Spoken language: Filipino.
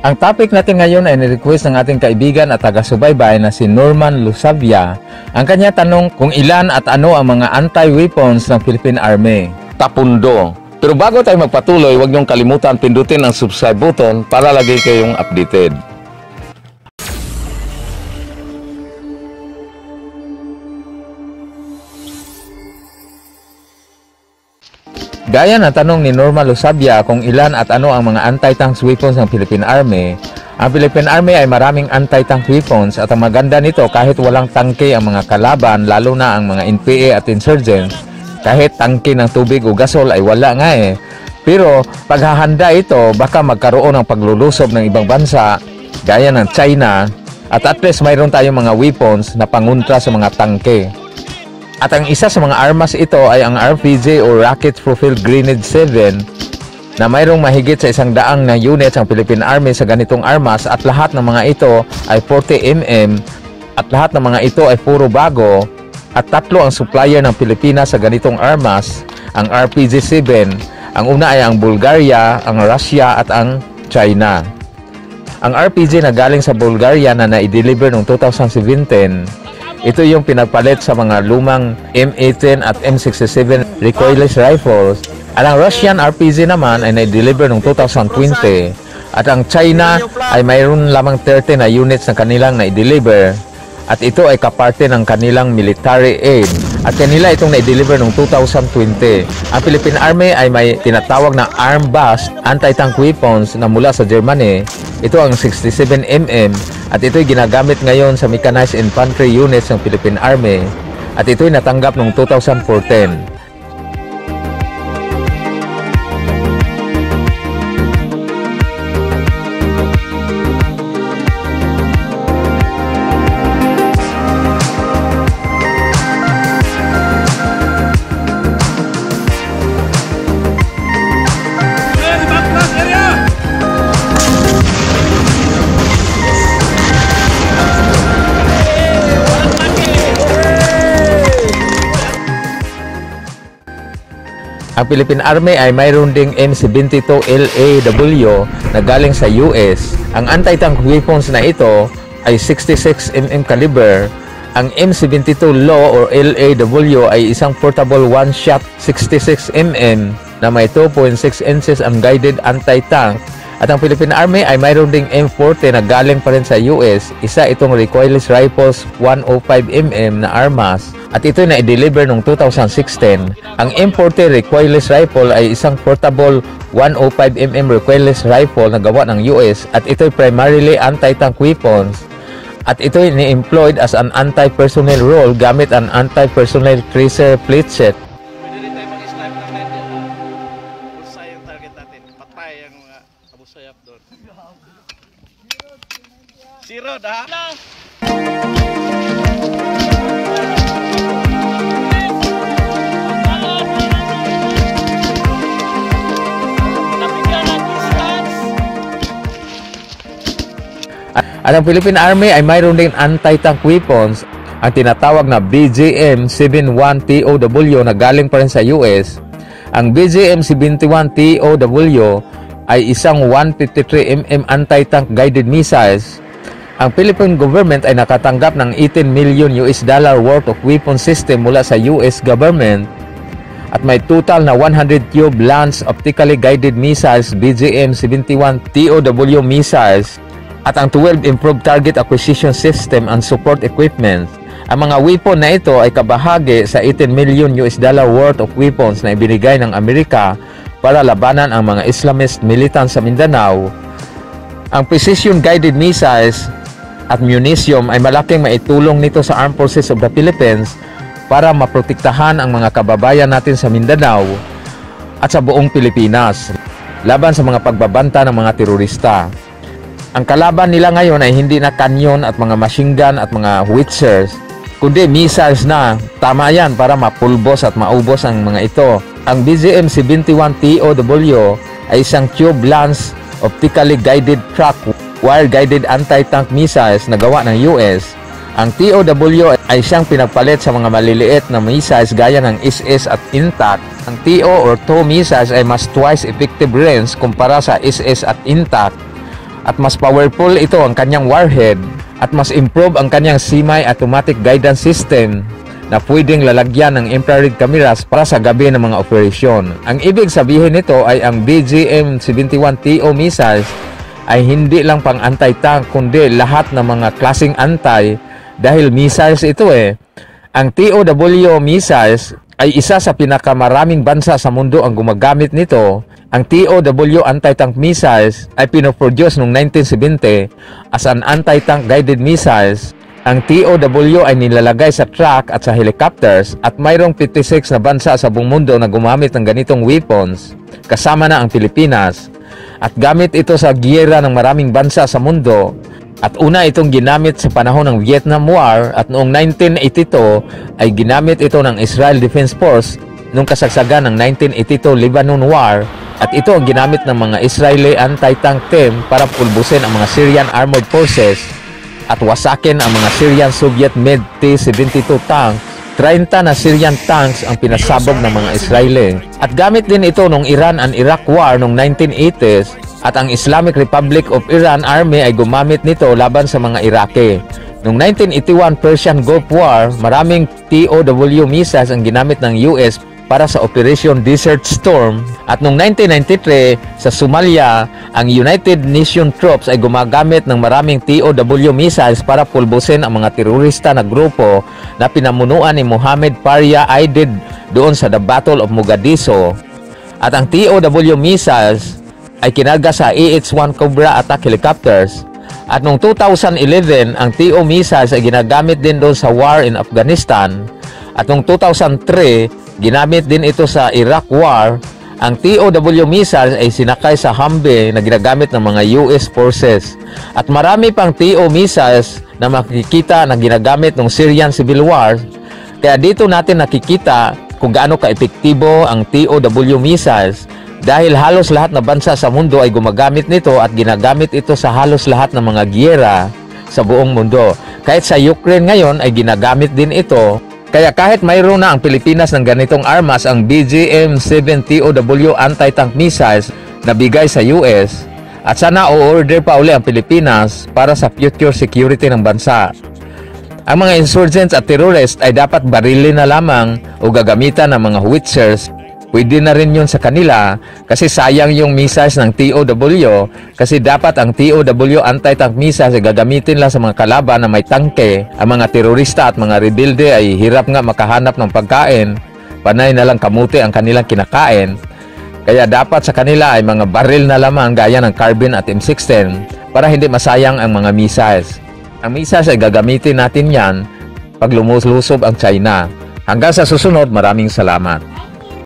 Ang topic natin ngayon ay ni-request ng ating kaibigan at taga-subaybay na si Norman Lusabia. Ang kanya tanong kung ilan at ano ang mga anti-weapons ng Philippine Army. Tapundo. Pero bago tayo magpatuloy, huwag niyong kalimutan pindutin ang subscribe button para lagi kayong updated. Gaya ng tanong ni Norman Lusabia kung ilan at ano ang mga anti-tank weapons ng Philippine Army. Ang Philippine Army ay maraming anti-tank weapons at ang maganda nito kahit walang tangke ang mga kalaban, lalo na ang mga NPA at insurgents. Kahit tangke ng tubig o gasol ay wala nga eh. Pero paghahanda ito, baka magkaroon ng paglulusob ng ibang bansa gaya ng China at least mayroon tayong mga weapons na pangontra sa mga tangke. At ang isa sa mga armas ito ay ang RPG o Rocket Propelled Grenade 7 na mayroong mahigit sa 100 na units ang Philippine Army sa ganitong armas at lahat ng mga ito ay 40mm at lahat ng mga ito ay puro bago at tatlo ang supplier ng Pilipinas sa ganitong armas, ang RPG-7. Ang una ay ang Bulgaria, ang Russia at ang China. Ang RPG na galing sa Bulgaria na na-deliver noong 2017, ito yung pinagpalit sa mga lumang M18 at M67 recoilless rifles. At ang Russian RPG naman ay na-deliver noong 2020. At ang China ay mayroon lamang 30 na units na kanilang na-deliver. At ito ay kaparte ng kanilang military aid. At kanila itong na-deliver noong 2020. Ang Philippine Army ay may tinatawag na arm-bust anti-tank weapons na mula sa Germany. Ito ang 67mm at ito'y ginagamit ngayon sa mechanized infantry units ng Philippine Army at ito'y natanggap noong 2014. Ang Philippine Army ay mayroon ding M72 LAW na galing sa US. Ang anti-tank weapons na ito ay 66mm caliber. Ang M72 LAW or LAW ay isang portable one-shot 66mm na may 2.6 inches unguided anti-tank. At ang Philippine Army ay mayroon ding M40 na galing pa rin sa US. Isa itong recoilless rifles 105mm na armas. At ito na i-deliver noong 2016. Ang M40 recoilless rifle ay isang portable 105mm recoilless rifle na gawa ng US at ito'y primarily anti-tank weapons. At ito'y ni-employed as an anti-personnel role gamit ang anti-personnel tracer plate set. Pwede rin tayo mag-snipe ng medyo. Bullseye yung target natin. Patay ang mga abusayap doon. Zero, ha? At ang Philippine Army ay mayroon din anti-tank weapons, ang tinatawag na BGM-71 TOW na galing pa rin sa US. Ang BGM-71 TOW ay isang 153mm anti-tank guided missiles. Ang Philippine government ay nakatanggap ng $18 million worth of weapon system mula sa US government. At may total na 100 Cube Lance optically guided missiles BGM-71 TOW missiles. At ang 12 improved target acquisition system and support equipment. Ang mga weapon na ito ay kabahagi sa $18 million worth of weapons na ibinigay ng Amerika para labanan ang mga Islamist militants sa Mindanao. Ang precision guided missiles at munition ay malaking maitulong nito sa Armed Forces of the Philippines para maprotektahan ang mga kababayan natin sa Mindanao at sa buong Pilipinas laban sa mga pagbabanta ng mga terorista. Ang kalaban nila ngayon ay hindi na kanyon at mga machine gun at mga howitzers, kundi missiles na. Tama yan para mapulbos at maubos ang mga ito. Ang BGM-71 TOW ay isang Tube Lance optically guided track wire-guided anti-tank missiles na gawa ng US. Ang TOW ay siyang pinagpalit sa mga maliliit na missiles gaya ng SS at Intact. Ang TO or TOW missiles ay mas twice effective range kumpara sa SS at Intact. at mas powerful ito ang kanyang warhead at mas improve ang kanyang semi-automatic guidance system na pwedeng lalagyan ng infrared cameras para sa gabi ng mga operasyon. Ang ibig sabihin nito ay ang BGM-71TO missiles ay hindi lang pang anti-tank kundi lahat ng mga klaseng anti dahil missiles ito Ang TOW missiles ay isa sa pinakamaraming bansa sa mundo ang gumagamit nito. Ang TOW anti-tank missiles ay pinoproduce noong 1970 as an anti-tank guided missiles. Ang TOW ay nilalagay sa truck at sa helicopters at mayroong 56 na bansa sa buong mundo na gumamit ng ganitong weapons, kasama na ang Pilipinas. At gamit ito sa giyera ng maraming bansa sa mundo. At una itong ginamit sa panahon ng Vietnam War at noong 1982 ay ginamit ito ng Israel Defense Force noong kasagsagan ng 1982 Lebanon War. At ito ang ginamit ng mga Israeli anti-tank team para pulbusin ang mga Syrian Armored Forces at wasakin ang mga Syrian Soviet Med T-72 tank. 30 na Syrian tanks ang pinasabog ng mga Israeli. At gamit din ito nung Iran and Iraq War noong 1980s at ang Islamic Republic of Iran Army ay gumamit nito laban sa mga Iraqi. Noong 1981 Persian Gulf War, maraming TOW missiles ang ginamit ng US para sa Operation Desert Storm. At noong 1993 sa Somalia, ang United Nations troops ay gumagamit ng maraming TOW missiles para pulbusin ang mga terorista na grupo na pinamunuan ni Mohammed Faria Aidid doon sa The Battle of Mogadishu. At ang TOW missiles ay kinarga sa AH-1 Cobra attack helicopters. At noong 2011, ang TO missiles ay ginagamit din doon sa war in Afghanistan. At noong 2003, ginamit din ito sa Iraq War. Ang TOW missiles ay sinakay sa Humvee na ginagamit ng mga US forces. At marami pang TO missiles na makikita na ginagamit ng Syrian Civil War. Kaya dito natin nakikita kung gaano ka-epektibo ang TOW missiles dahil halos lahat na bansa sa mundo ay gumagamit nito at ginagamit ito sa halos lahat ng mga giyera sa buong mundo. Kahit sa Ukraine ngayon ay ginagamit din ito. Kaya kahit mayroon na ang Pilipinas ng ganitong armas, ang BGM-7 TOW anti-tank missiles na bigay sa US, at sana o-order pa uli ang Pilipinas para sa future security ng bansa. Ang mga insurgents at terrorists ay dapat barilin na lamang o gagamitan ng mga howitzers. Pwede na rin yun sa kanila kasi sayang yung missiles ng TOW kasi dapat ang TOW anti-tank missiles ay gagamitin lang sa mga kalaban na may tangke. Ang mga terorista at mga rebelde ay hirap nga makahanap ng pagkain. Panay na lang kamuti ang kanilang kinakain. Kaya dapat sa kanila ay mga baril na lamang gaya ng carbine at M16 para hindi masayang ang mga missiles. Ang missiles ay gagamitin natin yan pag lumuslusob ang China. Hanggang sa susunod, maraming salamat.